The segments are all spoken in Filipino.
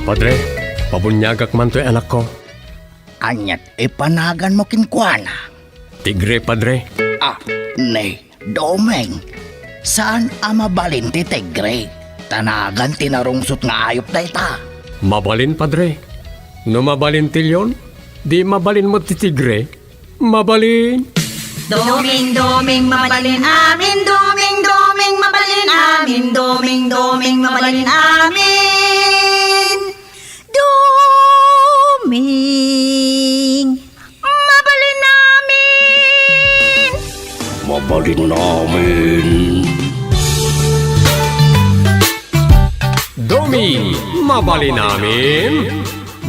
Padre, pabunyagak man to'y anak ko. Anyat ipanagan mo kinkwana. Tigre, Padre. Nay, Domeng. Saan mabalin ti Tigre? Tanagan tinarungsot nga ayop na ita. Mabalin, Padre. No mabalin tilyon, di mabalin mo ti Tigre. Mabalin. Doming, doming, mabalin amin. Doming, doming, mabalin amin. Doming, doming, mabalin amin. Doming, mabalin amin. Mabalin namin. Domi, mabalin namin.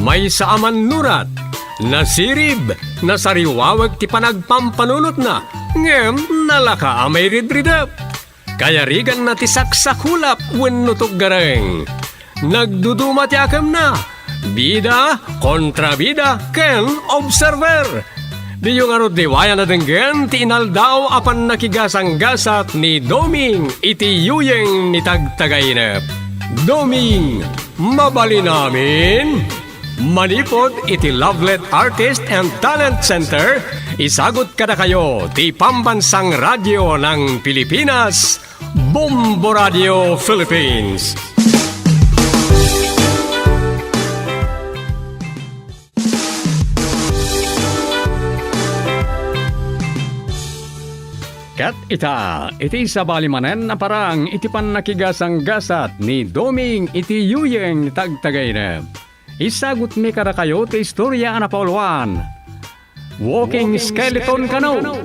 May saaman nurat, nasirib, nasariwawag ti panagpampanunot na, ngem nalaka amay ridridap. Kaya rigan na ti saksakulap wenno gareng. Nagduduma ti akam na, bida, kontrabida, ken observer. Di yung arod diwaya na denggen, ti inaldaw apan nakigasang-gasat ni Doming iti yuyeng ni tagtagainep. Doming, mabalin namin. Manipod iti Lovelet Artist and Talent Center, isagot kada kayo ti pambansang radyo ng Pilipinas, Bombo Radio Philippines. Kat iti sabali manen na parang iti pan nakigasang gasat ni Doming iti yuyeng tagtagay na. Isagot mi kada kayo ti istorya na pauluan. Walking Skeleton Canoe.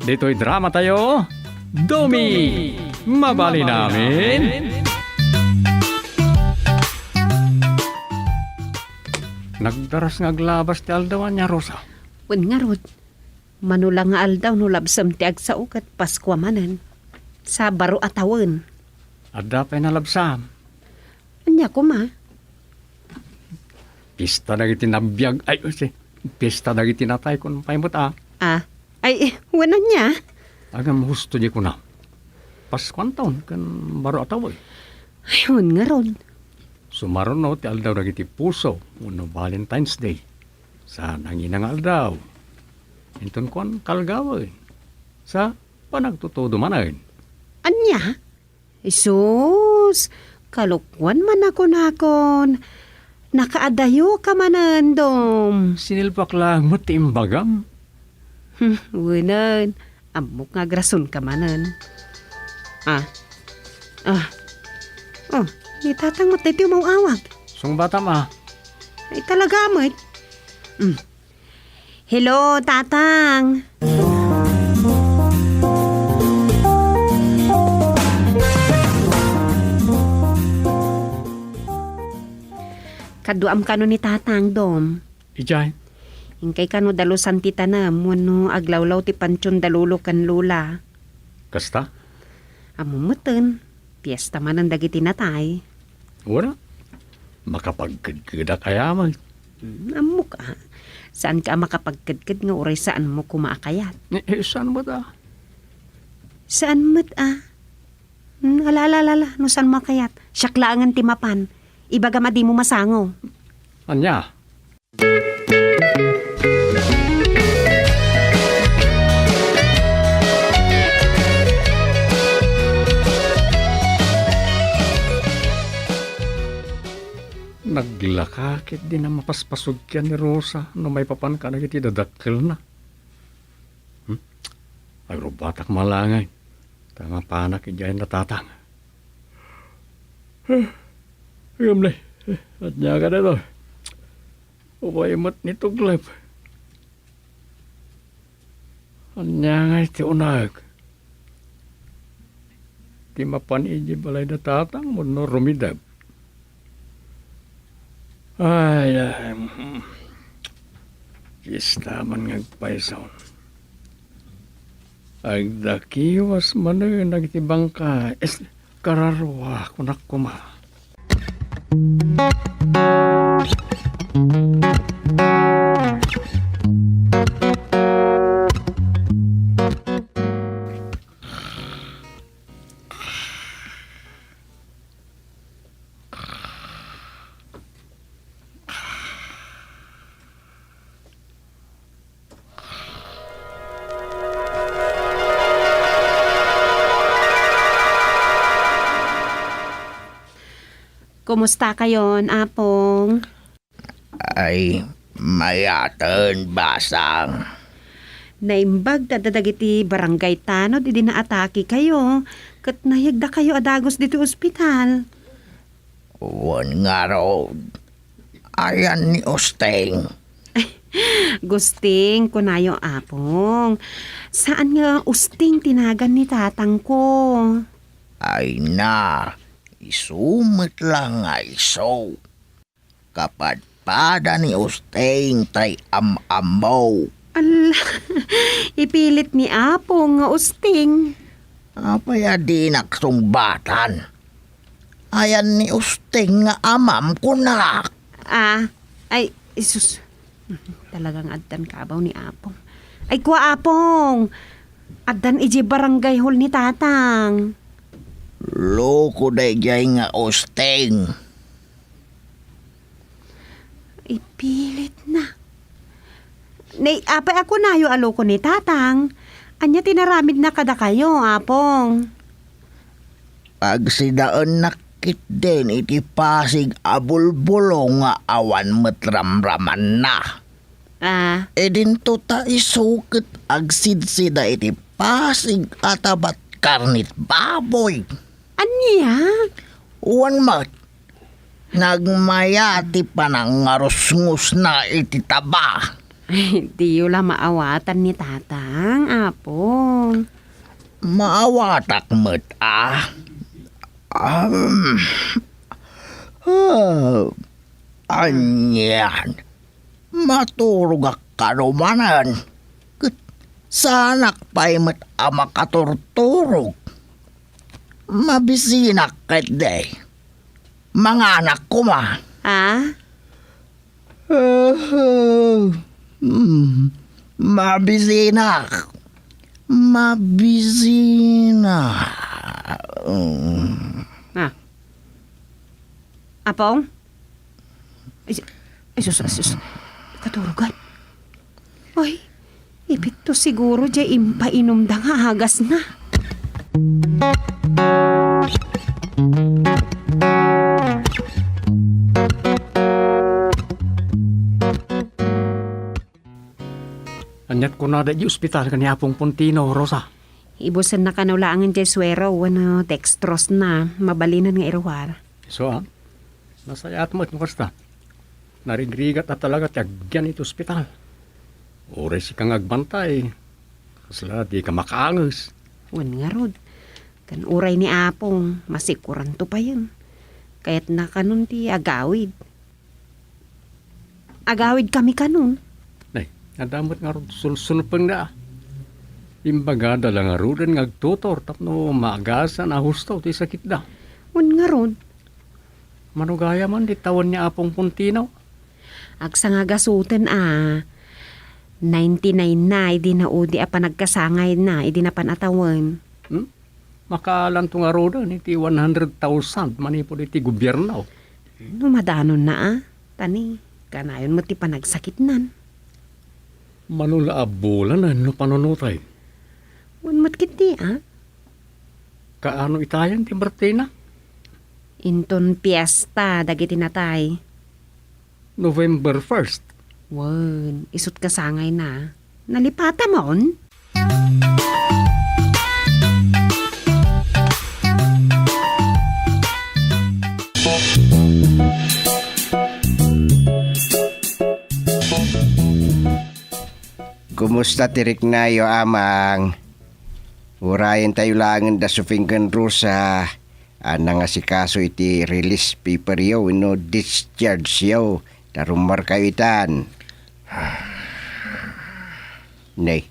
Dito'y drama tayo. Domi, mabali namin. Nagdaras ngaglabas ti aldawan niya, Rosa. Wen nga rod, manulang nga aldaw no labsam ti agsaok at Paskwa manen. Sa baro atawon. Adda pa'y nalabsam. Anya ko ma? Pista na itinabiyag. Ay, pista na itinatay kung paimot Wala niya. Agam husto di ko na. Paskwan taon kan baro atawoy. Ayun nga rod. Sumaron no ti aldaw na iti puso uno Valentine's Day. Sa nanginang aldaw. Inton kon kalgawoy. Sa panagtutudo manayin. Anya? Isus, kalukwan man ako nakon. Nakaadayo ka manan, Dom. Sinilpak lang mo ti imbagam. Winan, amok nga grason ka manan. Itatang mo tayo mawawag. Sung bata ma. Ay talaga, amoy. Hello, Tatang. Kaduam kano ni Tatang, Dom. Ijay. Ingkay kano dalusan ti tanam, wano aglawlaw ti pansyon dalulo kan lula. Kasta? Amumutin, piyesta man ang dagiti natay. Wala. Makapagkagkada kaya man. Amok Saan ka makapagkadkad nga oray saan mo kumaakayat? Saan mo ta? Saan mo't Alalala, no saan makayat? Siyaklangan ti mapan. Ibaga di mo masango. Anya? Naglakakit din na mapaspasog yan ni Rosa no may papan ka na iti dadakkel na. Ay rubatak malangay. Tama panak ijayan na Tatang. Gamlay. At niya ka na to. Uwaymat nito glab. Anya nga iti unag. Ti mapan iji balay na Tatang mo no rumidab. Ay, kistaman ngagpaisaw. Agdakiwas man nagtibang ka. Kararwa kunak kuma. Kumusta kayon, Apong? Ay, mayatan basang. Naimbag dadadagiti barangay tanod, idi naatake kayo. Kat nayagda kayo adagos dito ospital. Wan nga raw. Ayan ni Osteng. Gusting, kunayo Apong. Saan nga usting tinagan ni tatang ko? Ay na, isumit lang nga iso. Kapadpada ni Osteng tay am-amaw. Ala, ipilit ni Apong nga usting. Apaya di naksumbatan. Ayan ni Osteng nga amam ko na. Ay, isus. Talagang addan kabaw ni Apong. Ay, kwa Apong. Addan iji barangay hall ni tatang. Loko day jay nga Osteng. Ipilit na. Nay, apay ako na yung aloko ni tatang. Anya tinaramid na kada kayo, Apong. Pag sidaan nakit din iti Pasig abulbulo nga awan matramraman na. E din to ta isukit agsidsida iti Pasig atabat karnit baboy. Anya? Uwan mat. Nagmayati pa ng ngarusngus na iti taba. Ay, di yun lang maawatan ni tatang, Apong. Maawatak mat anyan. Maturog ak karumanan. Sanak pa'y mat makaturturog. Mabisinak kat day. Mga anak ko ma. Mabisinak. Apong? Ay, sus. Katurugan. Ay, ipit to siguro dya impainom da nga hagas na. Anyat ko na da di ospital kani Apong Puntino, Rosa. Ibusan na kanulaangan dya swero, wano dextrose na, mabalinan nga iruwar. So, nasaya at mo itong kasta. Narigrigat at talaga tiyagyan ito ospital. Ure si kang agbantay. Kasla di ka makaangas. Wan nga rod. Kan uray ni Apong, masikuran to pa yun. Kaya't na kanun ti agawid. Agawid kami kanun. Nay, nadamot nga ron sulsulpang na. Imbaga dala nga ron nga agtutor tapno maagasan na husto ti sakit da. Wan nga rod. Manugaya man di tawan niya Apong Puntino. Agsa nga gasutin 99 na, idi na udi a panagkasangay na, idi na panatawan. Makalanto nga ron iti 100,000 manipod iti gobyerno. Numadanon na Tani, kanayon mo ti panagsakit nan. Manula abulan no panunutay. Unmat kiti Kaano itayan ti Martina? Inton piyesta, dagiti natay. November 1st. Wan, isut kasangay na. Nalipata mon? Kumusta tirik na yo amang? Urayan tayo langan da sufinggan rusa. Ana nga si kaso iti release paper yo, no discharge yo. Darumar kayo itan. Nay.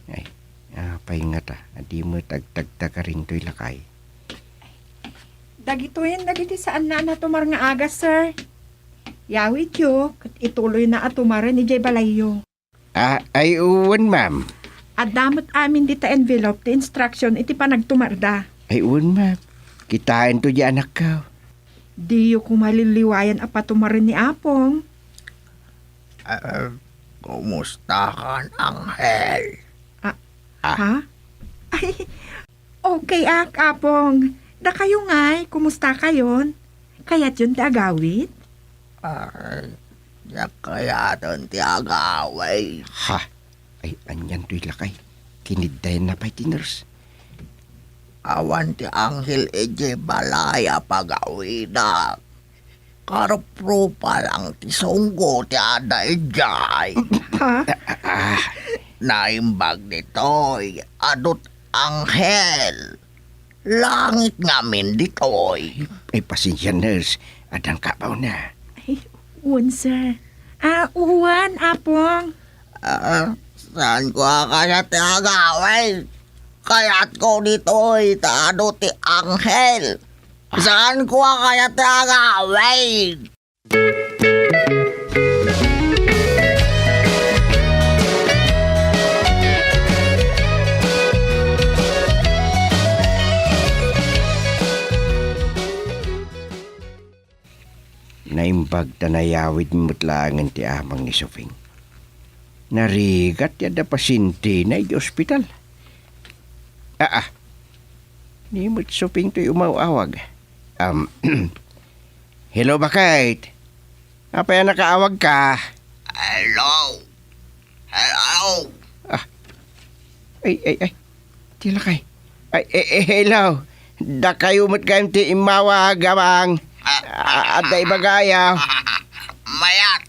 Ay, pahinga ta. Adi mo tagtagta ka rin to'y lakay. Dagitoyin, dagiti saan na natumar nga agas, sir? Yawit yo, kat ituloy na atumaran ni Jay Balayo. Ay uwan, ma'am. At damot amin dita envelope, ti instruction, iti pa nagtumarda. Ay uwan, ma'am. Kitain to di anak ka. Di yo kumaliliwayan apa tumaran ni Apong. Kumusta ka, Anghel? Ha? Ay, okay Apong. Da kayo nga'y, kumusta kayon? Kaya't yun ti agawit? Ay, kaya ti agaway. Ha? Ay, anyan to'y lakay. Kinidayan na pa'y tiners. Awan ti Anghel eje balaya pagawida. Karpro pa lang ti sunggo ti ada ejay. Ha? Naimbag nito'y adot Anghel. Langit ngamin dito'y. Ay, pasensya ners. Adang kabaw na. Ay, uwan, sir. Uwan, apong. Saan ko kaya ti agaway? Kaya't ko dito'y taado ti Anghel. Saan ko kaya ti agaway? Naimbag tanayawid mutlangan ti amang ni Sofing. Narigat yada pasinti na iti ospital. Ni mut Sofing to'y umawawag. Hello, bakit? Apa yan nakaawag ka? Hello? Hello? Ay. Tila kay. Hello. Da kayo mat kayong ti imawag amang. At da ibagaya. Mayat.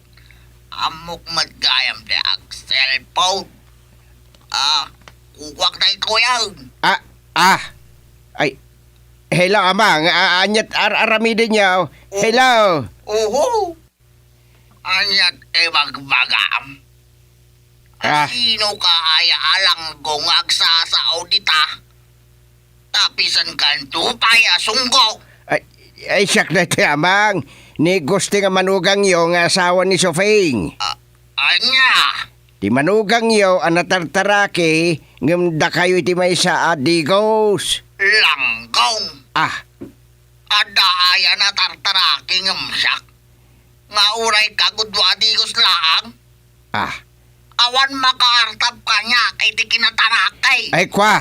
Amok magayam ti ag cellphone. Kukwak na ito yan. Ay. Hello, amang. Anyat aramidin niyo. Hello. Oho. Anyat magbagam. Sino ka ay alang gungag sa audita? Tapisan kan tupay asunggo. Ay, siyak na ti amang. Ni gusti nga manugang yo nga asawa ni Sofing. Anya? Ti manugang yo ang natartaraki ngam da kayo iti may sa adigos. Langgong. Ada aya na tartaraki ngamsyak. Nga uray kagudwa adigos lang. Awan makaartab ka niya kay di kinatarakay. Ay, kwa.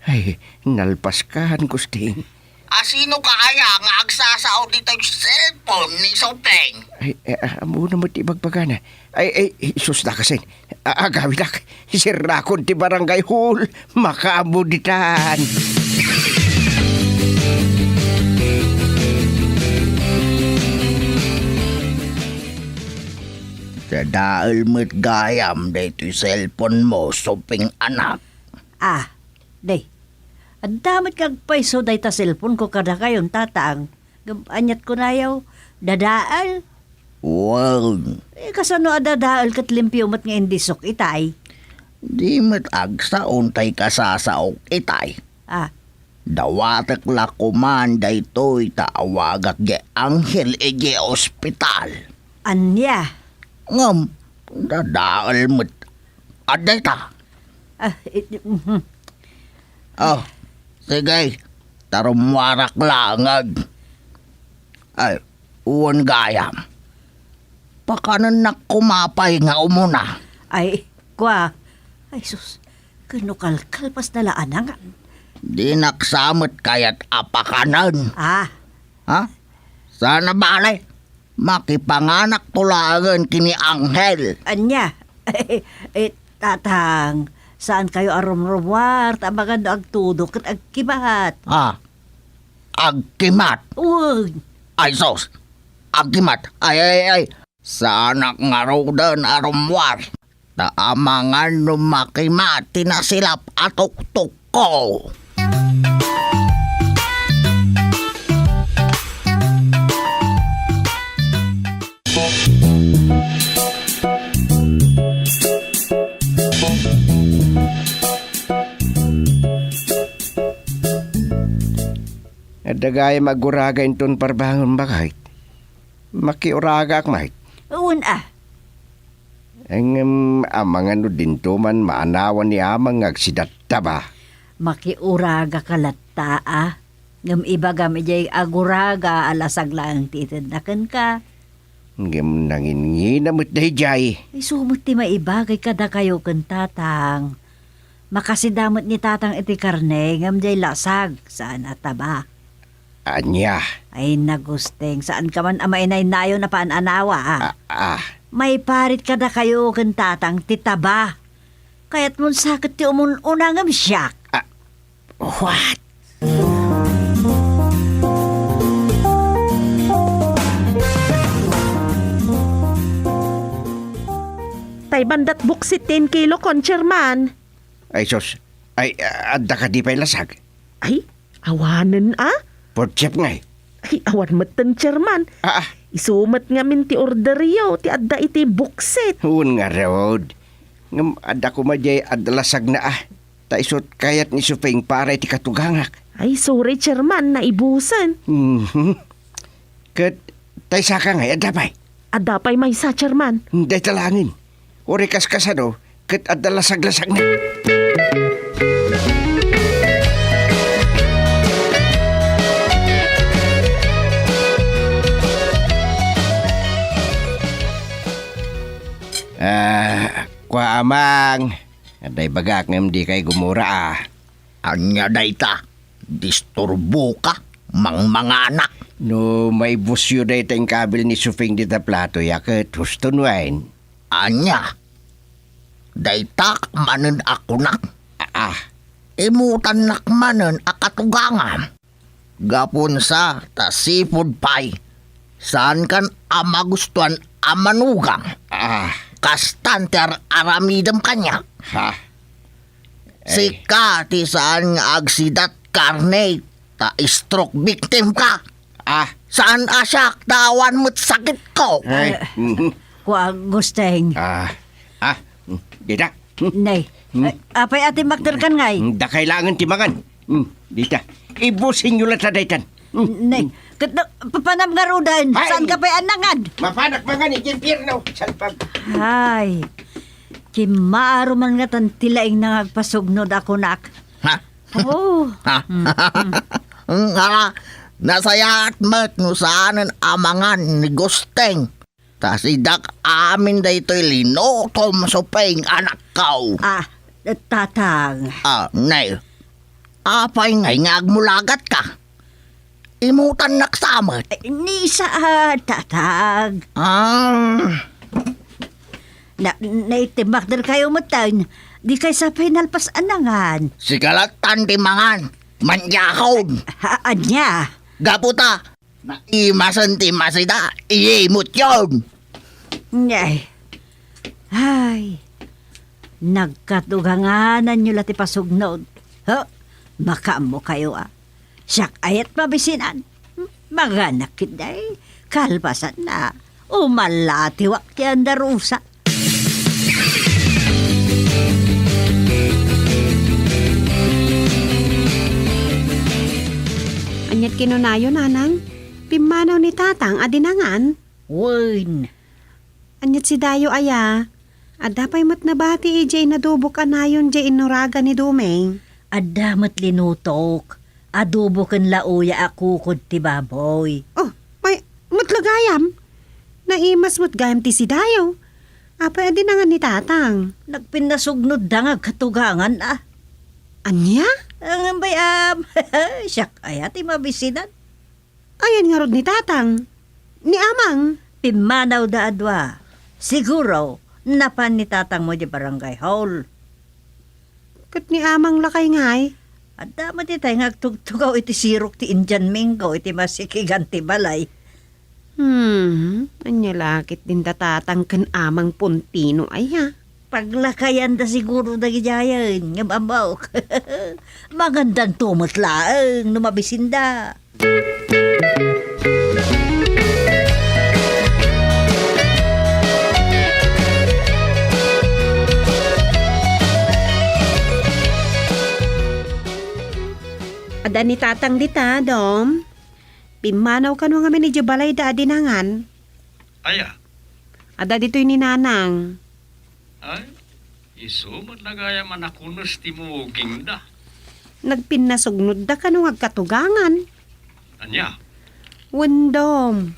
Ay, nalpaskan, Gusting. Sino ka kaya nga agsasao dito yung cellphone ni Sopeng? Ay, amo na mo ti bagbagana. Ay, sus na kasin. Agawilak, sirakon ti barangay hall. Makaamuditan. Dahil mo't gayam dito yung cellphone mo, Sopeng anak. Day. Ang damot kag paiso day ta cellphone ko kada kayon tatang. Anyat ko na yaw. Dadaal. Well, Kasano adadaal kat limpyo mat nga indisok itay. di mo't agsa untay kasasaok itay. Dawatak la kumanda ito'y taawagak ge Anghel ege ospital. Anya. Ngam, dadaal mo't aday ta. Sige, tarumwarak langag. Ay, uwan gayam. Pakanan na kumapay nga umuna. Ay, kwa. Ay, sus. Kinukalkalpas na laanangan. Di naksamot kaya't apakanan. Ah, Sana balay. Makipanganak tulangan kini Anghel. anya. Tatang, saan kayo arumrumwar? Tabagan na agtudok at agkibat. Agkimat. Uy, Ay sos. Agkimat. Ay. Sa anak nga rodan arumwar. Taamangan numakimat. Tinasilap atok-tok ko. Dagay maguraga inton parbangon bakit? Makiuraga ak mahit. uwan Ang amang din to man maanawan ni amang agsidatta ba? Makiuraga kalatta Ngam iba gamit aguraga alasag lang titindakan ka. Ngam nangingi na mo't dahijay. Ay sumot ti maibagay kada kayo kan tatang. Makasidamot ni tatang iti karne ngam jay lasag saan ataba. Anya. Ay nagusteng, saan ka man amay nayo na paananawa May parit ka na kayo kan tatang titaba. Kaya't mun sakit ti umununang siyak. What? Tay bandat buksit 10 kilo kon, Chairman. Ay, sos. Ay, adda ka di pa'y lasag. Ay, awanan Porchep nga eh. Ay, awan matan, Chairman. Ah, Isumat nga min ti order yo, ti adda iti buksit. huwag nga road. Ngam, adda ko madyay adda lasag na Ta isot kayat ni Suping para iti katugangak. Ay, sorry, Chairman, naibusan. Kat, tay saka nga, adda pa'y. Adda pa'y may sa, Chairman. Hindi talangin. Uri kaskasado, kat adda lasag-lasag na. Kwa amang. Aday bagak ngam di kay gumura Anya dayta, disturbo ka, manganak. No, may busyo day tayong kabil ni Suping dita plato yaket Houston wine. Anya, dayta manen ako nak. Imutan nak manen akatugangan. Gapon sa ta seafood pie. Saan kan amagustuhan amanugang. Kastanter aramidam kanya. Sika ti saan nga agsidat karne ta stroke victim ka. Saan asyak tawan mo't sakit ko. Kuang gusteng. Dita. Nay, apay ati makter kan ngay? Da kailangan timangan. Dita. Ibusin nyo lang sa daytan. Nay, papanam nga rudan. Ay! Saan ka pa'y anangan? Mapanak mga ni Jimpirno. Salpag. Ay, kimaro man nga tan tilaing nangagpasugnod ako nak. Ha? Oh, Nasayaat met no saanan amangan ni Gusteng. Tasidak amin da ito'y linotom Suping anak kau. tatang. Nay, apay ngay ngagmulagat ka. Imutan naksamat. Ni sa tatang. Naitimakder kayo matan. Di kay sa pinalpas anangan. Sigalatan timangan. Manjakon. Anya. Gaputa. Naimasan ti masida. Iyimot yun. Ay. Ay. Nagkatuganganan nyo lati pasugnod. Baka mo kayo Siyak ayat mabisinan. Mga nakit day. Kalbasan na. Umalatiwak ti andarusa. Anyat kinunayo, nanang. Pimanaw ni tatang, adinangan. Win. Anyat si Dayo aya. Adapay mat nabati ijay nadubok anayon jay inuraga ni Dumeng. Adamat linutok. Adobo kan lauya ako kod ti baboy. Oh, may matlagayam. Naimas mo't gayam ti si Dayo. Apay adinangan ni tatang. Nagpinasugnod dangag katugangan Anya? Ang bayam. Siyak ayat mabisinan. Ayan nga rod ni tatang. Ni amang. Pimanaw da adwa. Siguro, napan ni tatang mo di barangay hall. Kat ni amang lakay ngay. At damat itay ngagtugtugaw iti sirok ti Indian Mingo iti masikigan ti balay. Anya lakit din tatang kan amang puntino ay ha. Paglakayan da siguro da gijayan, nga babaw. Magandang tumatlaang numabisinda. Ada ni tatang dita, Dom. Pimanaw ka nung amin ni Jabalay da adinangan. Aya. Ada dito'y ni nanang. Ay, isumot na gaya manakunos ti muging da. Nagpinasugnod da ka nung agkatugangan. Anya? Wendom.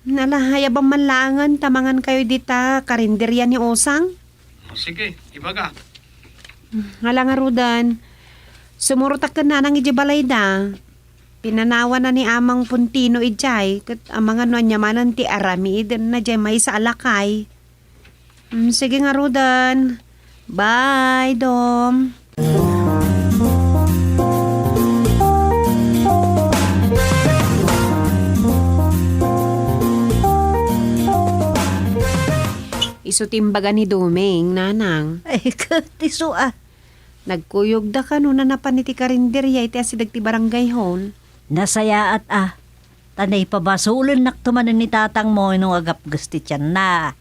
Nalahaya ba manlangan tamangan kayo dita karinderya ni Osang? Sige, ibaga. Hala nga rudan. Sumurutak ka na nang ijibalay da. Pinanawa na ni Amang Puntino ijay, kat ang mga nanyamanan ti aramid na jay may sa alakay. Sige nga, Rodan. Bye, Dom. Isutimbaga ni Duming, nanang. Ay, katiso Nagkuyog da ka no na napaniti karinderya iti asidag ti barangay hon. Nasaya at tanay pa ba sulon naktumanan ni tatang mo nung agap gusti tiyan na.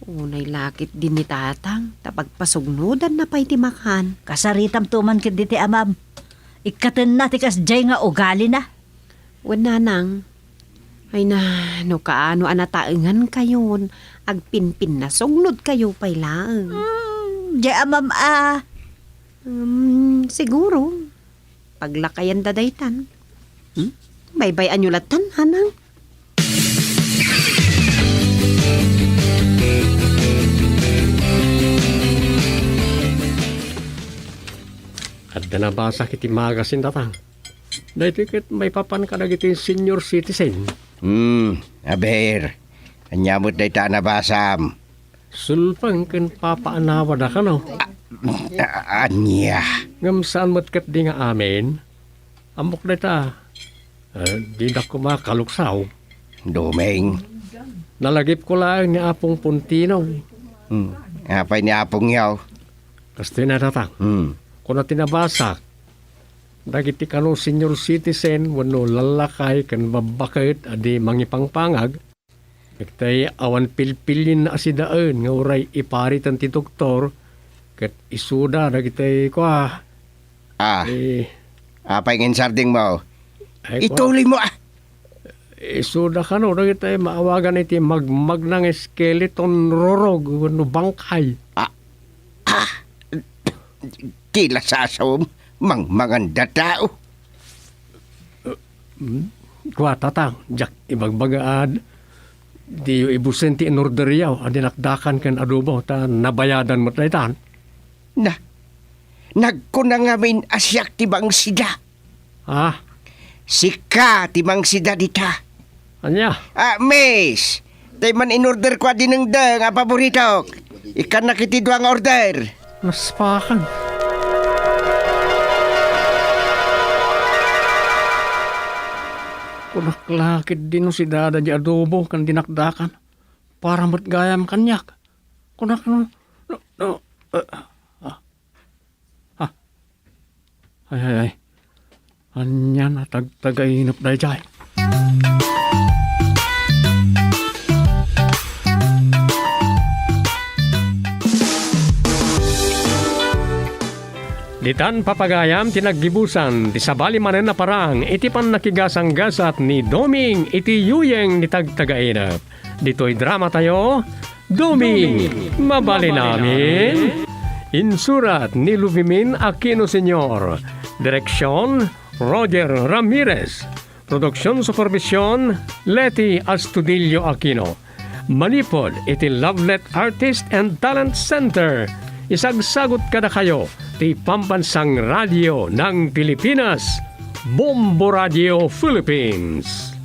Unay lakit din ni tatang, tapagpasugnudan na pa'y timakan. Kasaritam tuman kit ti amam. Ikaten na ti kas jay nga ugali na. Wan nanang, ay na, no kaano anataengan kayon, agpinpin na sugnod kayo pa'y laeng. Jay amam Siguro, paglakayan dadaytan. Baybay anyulatan, hanang. At nabasa kiti magasin datang. Dahil tikit may papan ka na kiti senior citizen. Aber. Anyamot na ita nabasam. Sulpang ken papaanawa da ka no. Anya. Ngam saan mo't kat di nga amin. Amok na ita. Di na ko makaluksaw. Duming. Nalagip ko lang ni Apong Puntino. Apay ni Apong yaw. Kasi na datang. Kung na tinabasak, dagiti kano senior citizen, wano lalakay, kan babakit, adi mangipangpangag, nagtay awan pilpilin na asidaan, nga uray iparitan ti doktor, kat isuda, dagitay kwa. Apay ngin sarding mo. Ay, Ituloy mo isuda kano, dagitay maawagan iti magmag ng skeleton rorog, wano bangkay. Tila sasaw mangmanganda tao. Kwa tatang, jak ibagbagaan, di ibusen ti in order yaw, adinakdakan ken adobo, ta nabayadan mo taytan. Nagkunang ngamin asyak tibang sida. Sika tibang sida dita. Anya? Miss, tay man in order kwa dineng nga paborito. Ikan nakitidwa nga order. Naspakan. Kunaklakit din si dada di adobo kan dinakdakan. Para matgayam kanyak. Kunak Ay. Anya na tagtagainap dahi jay. Ditan papagayam tinaggibusan ti sabali manen na parang iti pan nakigasang-gasat ni Doming iti yuyeng ni tagtagainap. Dito'y drama tayo, Doming, mabali namin. Insurat ni Luvimin Aquino Sr. Direksyon, Roger Ramirez. Produksyon supervisyon, Leti Astudillo Aquino. Manipod iti Lovelet Artist and Talent Center. Isagsagot kada kayo ti Pambansang Radio ng Pilipinas, Bombo Radio Philippines.